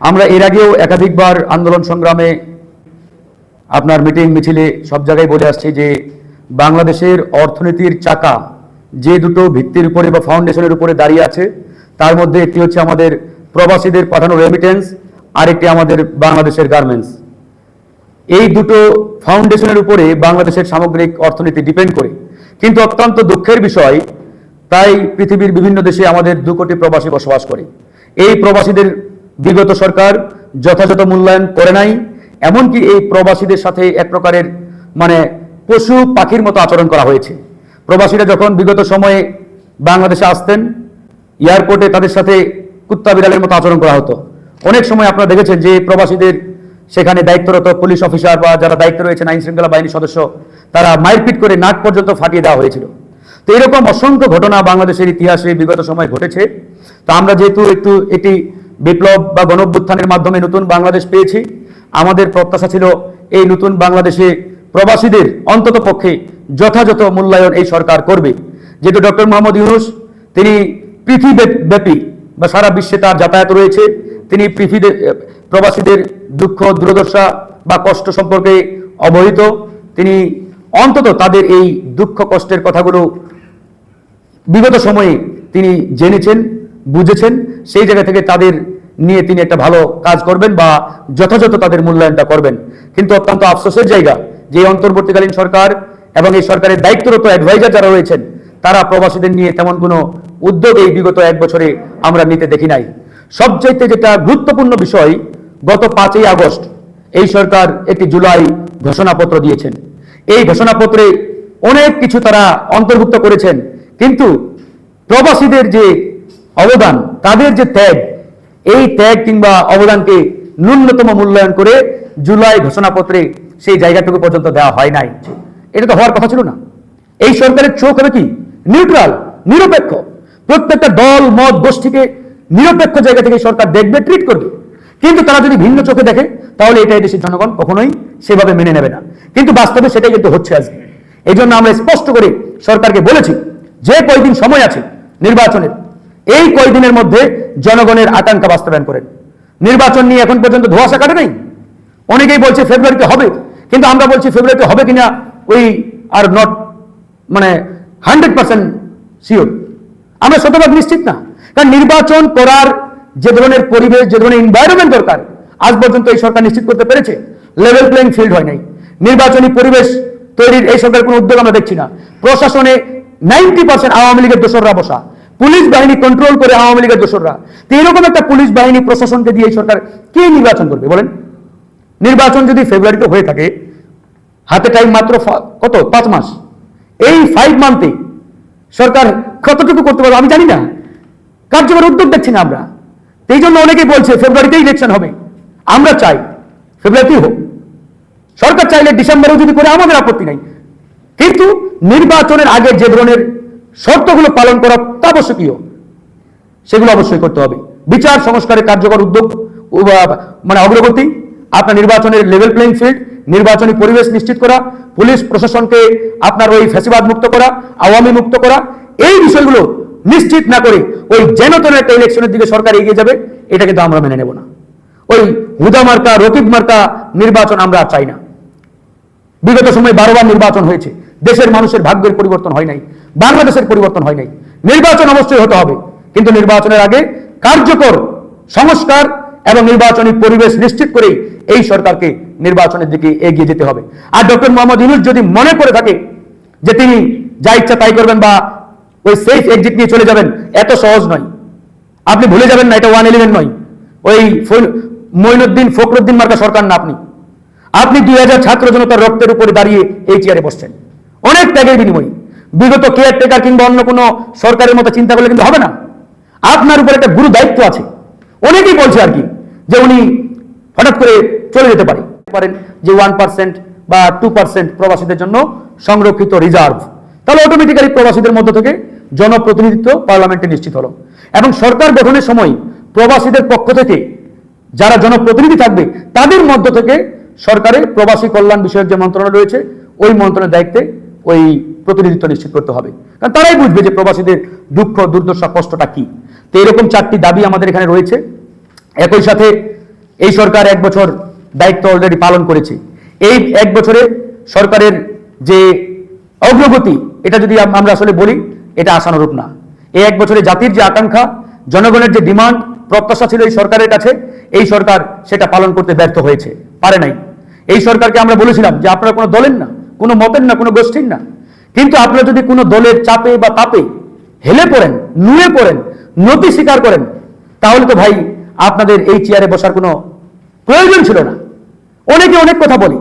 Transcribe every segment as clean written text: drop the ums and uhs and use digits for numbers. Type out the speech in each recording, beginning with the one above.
আমরা এর আগেও একাধিকবার আন্দোলন সংগ্রামে আপনার মিটিং মিছিলে সব জায়গায় বলে আসছি যে বাংলাদেশের অর্থনীতির চাকা যে দুটো ভিত্তির উপরে বা ফাউন্ডেশনের উপরে দাঁড়িয়ে আছে তার মধ্যে একটি হচ্ছে আমাদের প্রবাসীদের পাঠানো রেমিটেন্স, আরেকটি আমাদের বাংলাদেশের গার্মেন্টস। এই দুটো ফাউন্ডেশনের উপরে বাংলাদেশের সামগ্রিক অর্থনীতি ডিপেন্ড করে। কিন্তু অত্যন্ত দুঃখের বিষয়, তাই পৃথিবীর বিভিন্ন দেশে আমাদের 2 কোটি প্রবাসী বসবাস করে। এই প্রবাসীদের বিগত সরকার যথাযথ মূল্যায়ন করে নাই, এমনকি এই প্রবাসীদের সাথে এক প্রকারের পশু পাখির মতো আচরণ করা হয়েছে। প্রবাসীরা যখন বিগত সময়ে বাংলাদেশে আসতেন, এয়ারপোর্টে তাদের সাথে কুত্তা বিড়ালের মতো আচরণ করা হতো। অনেক সময় আপনারা দেখেছেন যে প্রবাসীদের সেখানে দায়িত্বরত পুলিশ অফিসার বা যারা দায়িত্ব রয়েছেন আইন শৃঙ্খলা বাহিনীর সদস্য, তারা মারপিট করে নাক পর্যন্ত ফাটিয়ে দেওয়া হয়েছিল। তো এরকম অসংখ্য ঘটনা বাংলাদেশের ইতিহাসে বিগত সময় ঘটেছে। তো আমরা যেহেতু এটি বিপ্লব বা গণঅভ্যুত্থানের মাধ্যমে নতুন বাংলাদেশ পেয়েছি, আমাদের প্রত্যাশা ছিল এই নতুন বাংলাদেশে প্রবাসীদের অন্তত পক্ষে যথাযথ মূল্যায়ন এই সরকার করবে। যেহেতু ডক্টর মোহাম্মদ ইউনূস তিনি পৃথিবীব্যাপী বা সারা বিশ্বে তার যাতায়াত রয়েছে, তিনি প্রবাসীদের দুঃখ দুর্দশা বা কষ্ট সম্পর্কে অবহিত। তিনি অন্তত তাদের এই দুঃখ কষ্টের কথাগুলো বিগত সময়ে তিনি জেনেছেন, বুঝেছেন। সেই জায়গা থেকে তাদের নিয়ে তিনি একটা ভালো কাজ করবেন বা যথাযথ তাদের মূল্যায়নটা করবেন। কিন্তু অত্যন্ত আফসোসের জায়গা যে অন্তর্বর্তীকালীন সরকার এবং এই সরকারের দায়িত্বরত অ্যাডভাইজার যারা রয়েছেন, তারা প্রবাসীদের নিয়ে তেমন কোনো উদ্যোগ এই বিগত 1 বছরে আমরা নিতে দেখি নাই। সবচাইতে যেটা গুরুত্বপূর্ণ বিষয়, গত 5ই আগস্ট এই সরকার একটি জুলাই ঘোষণাপত্র দিয়েছেন। এই ঘোষণাপত্রে অনেক কিছু তারা অন্তর্ভুক্ত করেছেন, কিন্তু প্রবাসীদের যে অবদান, তাদের যে ত্যাগ, এই ত্যাগ কিংবা অবদানকে ন্যূনতম মূল্যায়ন করে জুলাই ঘোষণাপত্রে সেই জায়গাটুকু পর্যন্ত দেওয়া হয় নাই। এটা তো হওয়ার কথা ছিল না। এই সরকারের চোখ হবে কি নিউট্রাল, নিরপেক্ষ। প্রত্যেকটা দল মত গোষ্ঠীকে নিরপেক্ষ জায়গা থেকে সরকার দেখবে, ট্রিট করবে। কিন্তু তারা যদি ভিন্ন চোখে দেখে, তাহলে এটা এই দেশের জনগণ কখনোই সেভাবে মেনে নেবে না। কিন্তু বাস্তবে সেটাই কিন্তু হচ্ছে আজকে। এই জন্য আমরা স্পষ্ট করে সরকারকে বলেছি যে কয়দিন সময় আছে নির্বাচনের, এই কয়দিনের মধ্যে জনগণের আকাঙ্ক্ষা বাস্তবায়ন করেন। নির্বাচন নিয়ে এখন পর্যন্ত ধোঁয়াশা কাটে নাই। অনেকেই বলছে ফেব্রুয়ারিতে হবে, কিন্তু আমরা বলছি ফেব্রুয়ারিতে হবে কিনা উই আর নট 100% শিওর। আমরা শতভাগ নিশ্চিত না, কারণ নির্বাচন করার যে ধরনের পরিবেশ, যে ধরনের এনভায়রনমেন্ট দরকার, আজ পর্যন্ত এই সরকার নিশ্চিত করতে পেরেছে? লেভেল প্লেইং ফিল্ড হয় নাই। নির্বাচনী পরিবেশ তৈরির এই সরকারের কোনো উদ্যোগ আমরা দেখছি না। প্রশাসনে 90% আওয়ামী লীগের দোসররা বসা, পুলিশ বাহিনী কন্ট্রোল করে আওয়ামী লীগের দোসররা। তো এরকম একটা পুলিশ বাহিনী প্রশাসনকে দিয়ে এই সরকার কি নির্বাচন করবে বলেন? নির্বাচন যদি ফেব্রুয়ারিতে হয়ে থাকে, হাতে টাইম মাত্র কত 5 মাস। এই 5 মান্থে সরকার কতটুকু করতে পারবে আমি জানি না। কার্যকর উদ্যোগ দেখছি না আমরা। এই জন্য অনেকেই বলছে ফেব্রুয়ারিতেই ইলেকশন হবে। আমরা চাই ফেব্রুয়ারিতেই হোক। সরকার চাইলে ডিসেম্বরেও যদি করে আমাদের আপত্তি নাই, কিন্তু নির্বাচনের আগে যে ধরনের শর্তগুলো পালন করা আবশ্যকীয়, সেগুলো অবশ্যই করতে হবে। বিচার সংস্কারের কার্যকর উদ্যোগ, অগ্রগতি, আপনার নির্বাচনের লেভেল প্লেইং ফিল্ড, নির্বাচনী পরিবেশ নিশ্চিত করা, পুলিশ প্রশাসনকে আপনার ওই ফ্যাসিবাদ মুক্ত করা, আওয়ামী মুক্ত করা, এই বিষয়গুলো নিশ্চিত না করে ওই যেন তেন একটা ইলেকশনের দিকে সরকার এগিয়ে যাবে, এটা কিন্তু আমরা মেনে নেব না। ওই হুদা মার্কা, রকিব মার্কা নির্বাচন আমরা চাই না। বিগত সময় 12 বার নির্বাচন হয়েছে, দেশের মানুষের ভাগ্যের পরিবর্তন হয় নাই, বাংলাদেশের পরিবর্তন হয় নাই। নির্বাচন অবশ্যই হতে হবে, কিন্তু নির্বাচনের আগে কার্যকর সংস্কার এবং নির্বাচনী পরিবেশ নিশ্চিত করেই এই সরকারকে নির্বাচনের দিকে এগিয়ে যেতে হবে। আর ডক্টর মোহাম্মদ ইউনূস যদি মনে করে থাকে যে তিনি যা ইচ্ছা তাই করবেন বা ওই সেফ এক্সিট নিয়ে চলে যাবেন, এত সহজ নয়। আপনি ভুলে যাবেন না, এটা 111 নয়, ওই মঈনুদ্দিন ফখরুদ্দিন মার্কা সরকার না। আপনি 2000 ছাত্র জনতার রক্তের উপরে দাঁড়িয়ে এই চেয়ারে বসছেন, অনেক ত্যাগের বিনিময়ে। বিগত কেয়ারটেকার কিংবা অন্য কোনো সরকারের মতো চিন্তা করলে কিন্তু হবে না। আপনার উপর একটা গুরু দায়িত্ব আছে। অনেকেই বলছে আর কি যে উনি হঠাৎ করে চলে যেতে পারেন যে 1% বা 2% প্রবাসীদের জন্য সংরক্ষিত রিজার্ভ, তাহলে অটোমেটিক্যালি প্রবাসীদের মধ্য থেকে জনপ্রতিনিধিত্ব পার্লামেন্টে নিশ্চিত হলো। এবং সরকার গঠনের সময় প্রবাসীদের পক্ষ থেকে যারা জনপ্রতিনিধি থাকবে, তাদের মধ্য থেকে সরকারের প্রবাসী কল্যাণ বিষয়ক যে মন্ত্রণালয় রয়েছে, ওই মন্ত্রণালয়ের দায়িত্বে ওই প্রতিনিধিত্ব নিশ্চিত করতে হবে। কারণ তারাই বুঝবে যে প্রবাসীদের দুঃখ দুর্দশা কষ্টটা কি। তো এরকম 4টি দাবি আমাদের এখানে রয়েছে। একই সাথে এই সরকার 1 বছর দায়িত্ব অলরেডি পালন করেছে। এই 1 বছরে সরকারের যে অগ্রগতি, এটা যদি আমরা আসলে বলি, এটা আশানুরূপ না। এই 1 বছরে জাতির যে আকাঙ্ক্ষা, জনগণের যে ডিমান্ড, প্রত্যাশা ছিল এই সরকারের কাছে, এই সরকার সেটা পালন করতে ব্যর্থ হয়েছে, পারে নাই। এই সরকারকে আমরা বলেছিলাম যে আপনারা কোনো দলের না, কোনো মতের না, কোনো গোষ্ঠীর না, কিন্তু আপনারা যদি কোনো দলের চাপে বা তাপে হেলে পড়েন, নুয়ে পড়েন, নতি স্বীকার করেন, তাহলে তো ভাই আপনাদের এই চেয়ারে বসার কোনো প্রয়োজন ছিল না। অনেকে অনেক কথা বলে,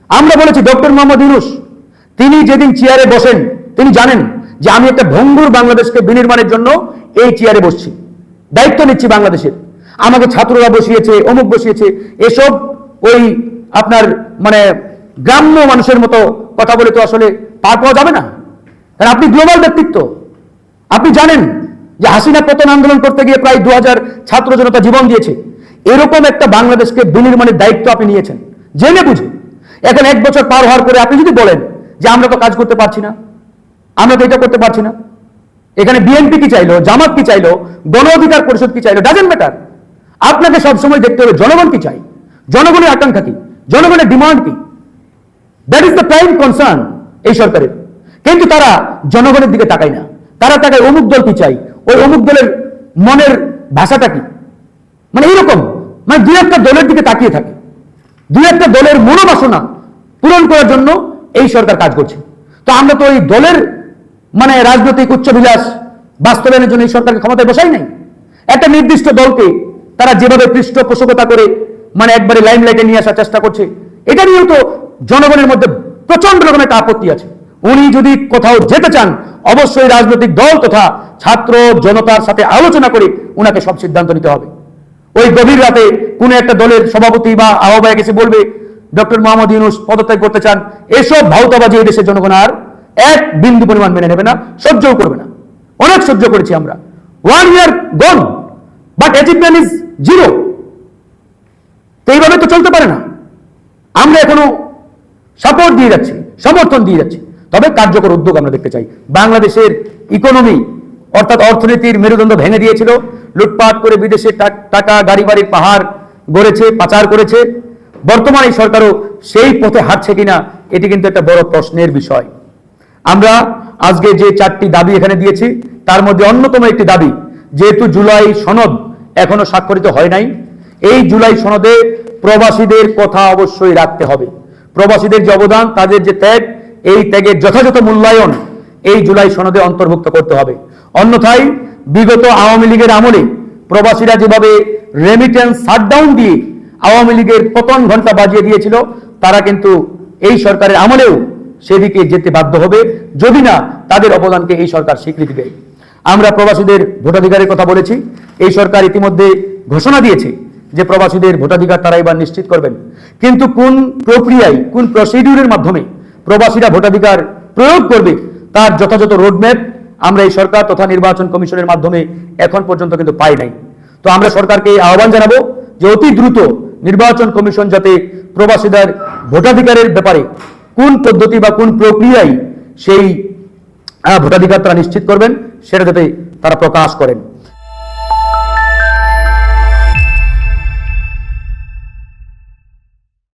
আমরা বলেছি ডক্টর মোহাম্মদ ইউনূস তিনি যেদিন চেয়ারে বসেন তিনি জানেন যে আমি একটা ভঙ্গুর বাংলাদেশকে বিনির্মাণের জন্য এই চেয়ারে বসছি, দায়িত্ব নিচ্ছি বাংলাদেশের। আমাকে ছাত্ররা বসিয়েছে, অমুক বসিয়েছে, এসব ওই আপনার মানে গ্রাম্য মানুষের মতো কথা বলে তো আসলে পার পাওয়া যাবে না। কারণ আপনি গ্লোবাল ব্যক্তিত্ব, আপনি জানেন যে হাসিনা পতন আন্দোলন করতে গিয়ে প্রায় 2000 ছাত্র জনতা জীবন দিয়েছে। এরকম একটা বাংলাদেশকে বিনির্মাণের দায়িত্ব আপনি নিয়েছেন জেনে বুঝে। এখন 1 বছর পার হওয়ার পরে আপনি যদি বলেন যে আমরা তো কাজ করতে পারছি না, আমরা তো এটা করতে পারছি না, এখানে বিএনপি কি চাইলো, জামাত কি চাইলো, গণ অধিকার পরিষদ কি চাইলো, ডাজেন্ট ম্যাটার। আপনাকে সবসময় দেখতে হবে জনগণ কি চাই, জনগণের আকাঙ্ক্ষা কি, জনগণের ডিমান্ড কি। That is the prime concern এই সরকারের। কিন্তু তারা জনগণের দিকে তাকায় না, তারা তাকায় অমুক দল কি চাই, ওই অমুক দলের মনের ভাষাটা কি, মানে এইরকম, মানে 2-1টা দলের দিকে তাকিয়ে থাকে, 2-1টা দলের মনোবাসনা পূরণ করার জন্য এই সরকার কাজ করছে। তো আমরা তো এই দলের মানে রাজনৈতিক উচ্চবিলাস বাস্তবায়নের জন্য এই সরকারকে ক্ষমতায় বসাই নাই। একটা নির্দিষ্ট দলকে তারা যেভাবে পৃষ্ঠপোষকতা করে মানে একবারে লাইমলাইটে নিয়ে আসার চেষ্টা করছে, এটা নিয়েও তো জনগণের মধ্যে প্রচন্ড রকম একটা আপত্তি আছে। উনি যদি কোথাও যেতে চান, অবশ্যই রাজনৈতিক দল তথা ছাত্র জনতার সাথে আলোচনা করে উনাকে সব সিদ্ধান্ত নিতে হবে। ওই গভীর রাতে কোন একটা দলের সভাপতি বা আহ্বায়ক এসে বলবে ডক্টর মোহাম্মদ ইউনূস পদত্যাগ করতে চান, এসব ভাউতাবাজি এই দেশের জনগণ আর 1 বিন্দু পরিমাণ মেনে নেবে না, সহ্যও করবে না। অনেক সহ্য করেছি আমরা, 1 year gone, but achievement is 0। তো এইভাবে তো চলতে পারে না। আমরা এখনো সাপোর্ট দিয়ে যাচ্ছি, সমর্থন দিয়ে যাচ্ছি, তবে কার্যকর উদ্যোগ আমরা দেখতে চাই। বাংলাদেশের ইকোনমি অর্থাৎ অর্থনীতির মেরুদণ্ড ভেঙে দিয়েছিল, লুটপাট করে বিদেশে টাকা গাড়ি বাড়ির পাহাড় গড়েছে, পাচার করেছে। বর্তমান এই সরকারও সেই পথে হাঁটছে কিনা, এটি কিন্তু একটা বড় প্রশ্নের বিষয়। আমরা আজকে যে 4টি দাবি এখানে দিয়েছি, তার মধ্যে অন্যতম একটি দাবি, যেহেতু জুলাই সনদ এখনো স্বাক্ষরিত হয় নাই, এই জুলাই সনদে প্রবাসীদের কথা অবশ্যই রাখতে হবে। প্রবাসীদের যে অবদান, তাদের যে ত্যাগ, এই ত্যাগের যথাযথ মূল্যায়ন এই জুলাই সনদে অন্তর্ভুক্ত করতে হবে। অন্যথায় বিগত আওয়ামী লীগের আমলে প্রবাসীরা যেভাবে রেমিটেন্স শাটডাউন দিয়ে আওয়ামী লীগের পতন ঘন্টা বাজিয়ে দিয়েছিল, তারা কিন্তু এই সরকারের আমলেও সেদিকে যেতে বাধ্য হবে যদি না তাদের অবদানকে এই সরকার স্বীকৃতি দেয়। আমরা প্রবাসীদের ভোটাধিকারের কথা বলেছি। এই সরকার ইতিমধ্যে ঘোষণা দিয়েছে যে প্রবাসীদের ভোটাধিকার তারা এবার নিশ্চিত করবেন, কিন্তু কোন প্রক্রিয়ায়, কোন প্রসিডিউরের মাধ্যমে প্রবাসীরা ভোটাধিকার প্রয়োগ করবে তার যথাযথ রোডম্যাপ আমরা এই সরকার তথা নির্বাচন কমিশনের মাধ্যমে এখন পর্যন্ত কিন্তু পাই নাই। তো আমরা সরকারকে আহ্বান জানাবো যে অতি দ্রুত নির্বাচন কমিশন যাতে প্রবাসীদের ভোটাধিকারের ব্যাপারে কোন পদ্ধতি বা কোন প্রক্রিয়ায় সেই ভোটাধিকার তারা নিশ্চিত করবেন সেটা যাতে তারা প্রকাশ করেন।